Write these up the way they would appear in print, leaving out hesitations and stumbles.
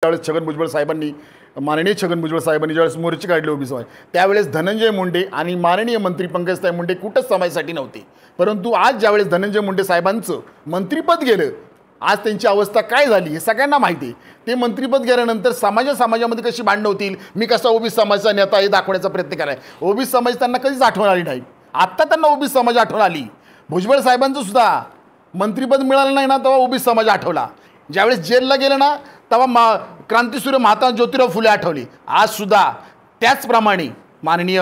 त्यावेळेस छगन भुजबळ साहेबांनी माननीय छगन भुजबळ साहेबांनी ज्यावेळेस मोर्चे काढले ओबीसी समाज त्यावेळेस धनंजय मुंडे आणि माननीय मंत्री पंकजताई मुंडे कुठंच समाजासाठी नव्हते. परंतु आज ज्यावेळेस धनंजय मुंडे साहेबांचं मंत्रिपद गेलं, आज त्यांची अवस्था काय झाली हे सगळ्यांना माहिती आहे. ते मंत्रिपद गेल्यानंतर समाजामध्ये कशी भांडणं होतील, मी कसा ओबीसी समाजाचा नेता हे दाखवण्याचा प्रयत्न केला आहे. ओबीसी समाज त्यांना कधीच आठवण आली नाही. आत्ता त्यांना ओबीसी समाज आठवण आली. भुजबळ साहेबांचं सुद्धा मंत्रिपद मिळालं नाही ना तेव्हा ओबीसी समाज आठवला. ज्यावेळेस जेलला गेलं ना तेव्हा क्रांतीसूर्य महात्मा ज्योतिराव फुले आठवली. आज सुद्धा त्याचप्रमाणे माननीय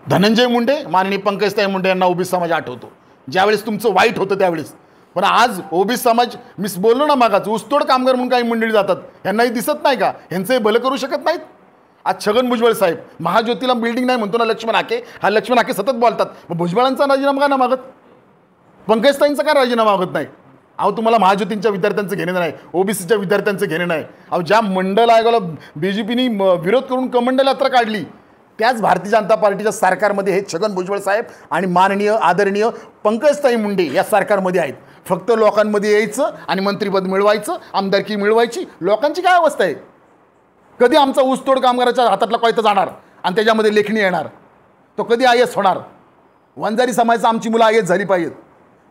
धनंजय मुंडे माननीय पंकजताई मुंडे यांना ओबीसी समाज आठवतो. ज्यावेळेस तुमचं वाईट होतं त्यावेळेस. पण आज ओबीसी समाज मी बोललो ना मागाच ऊसतोड कामगार म्हणून काही मंडळी जातात, यांनाही दिसत नाही का, यांचंही भलं करू शकत नाहीत. आज छगन भुजबळ साहेब महाज्योतीला बिल्डिंग नाही म्हणतो ना लक्ष्मण हाके, हा लक्ष्मण हाके सतत बोलतात. मग भुजबळांचा राजीनामा का ना मागत, पंकजताईंचा का राजीनामा मागत नाही? अहो तुम्हाला महाज्योतींच्या विद्यार्थ्यांचं घेणं नाही, ओबीसीच्या विद्यार्थ्यांचं घेणं नाही. अहो ज्या मंडल आयोगाला बीजेपीनी विरोध करून कमंडल यात्रा काढली त्याच भारतीय जनता पार्टीच्या सरकारमध्ये हे छगन भुजबळ साहेब आणि माननीय आदरणीय पंकजताई मुंडे या सरकारमध्ये आहेत. फक्त लोकांमध्ये यायचं आणि मंत्रिपद मिळवायचं, आमदारकी मिळवायची. लोकांची काय अवस्था आहे? कधी आमचा ऊसतोड कामगाराच्या हातातला कोयता जाणार आणि त्याच्यामध्ये लेखणी येणार? तो कधी आय एस होणार? वंजारी समाजाचं आमची मुलं आय एस झाली पाहिजेत,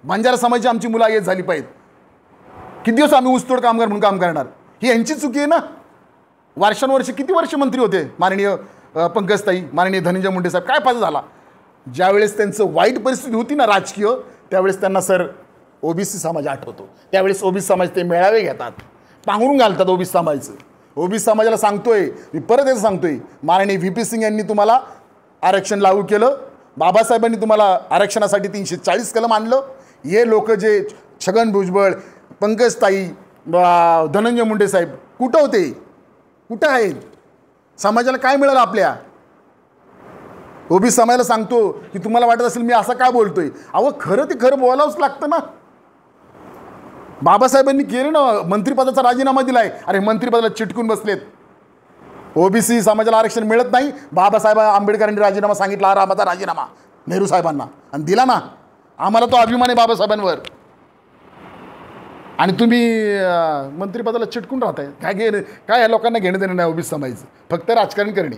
बंजारा समाजाची आमची मुलं आय एस झाली पाहिजेत. किती दिवस आम्ही ऊसतोड कामगार म्हणून काम करणार? ही यांची चुकी आहे ना. वर्षानुवर्ष किती वर्ष मंत्री होते माननीय पंकजताई माननीय धनंजय मुंडे साहेब, काय फायदा झाला? ज्यावेळेस त्यांचं वाईट परिस्थिती होती ना राजकीय, त्यावेळेस त्यांना सर ओबीसी समाज आठवतो. त्यावेळेस ओबीसी समाज ते मेळावे घेतात, पांघरून घालतात ओबीसी समाजाचं. ओबीसी समाजाला सांगतोय, मी परत याचं सांगतोय, माननीय व्ही.पी. सिंग यांनी तुम्हाला आरक्षण लागू केलं, बाबासाहेबांनी तुम्हाला आरक्षणासाठी 340 कलम आणलं. हे लोक जे छगन भुजबळ पंकजताई धनंजय मुंडे साहेब कुठं होते, कुठं आहेत? समाजाला काय मिळालं आपल्या? ओबीसी समाजाला सांगतो की तुम्हाला वाटत असेल मी असं काय बोलतोय, अहो खरं ते खरं बोलावंच लागतं ना. बाबासाहेबांनी केलं ना, मंत्रिपदाचा राजीनामा दिलाय. अरे मंत्रिपदाला चिटकून बसलेत. ओबीसी समाजाला आरक्षण मिळत नाही, बाबासाहेब आंबेडकरांनी राजीनामा सांगितला, आरामाचा राजीनामा नेहरू साहेबांना, आणि दिला ना. आम्हाला तो अभिमान आहे बाबासाहेबांवर. आणि तुम्ही मंत्रिपदाला चिटकून राहताय. काय या लोकांना घेणं देणं नाही ओबीसी समाजाचं, फक्त राजकारण करणे.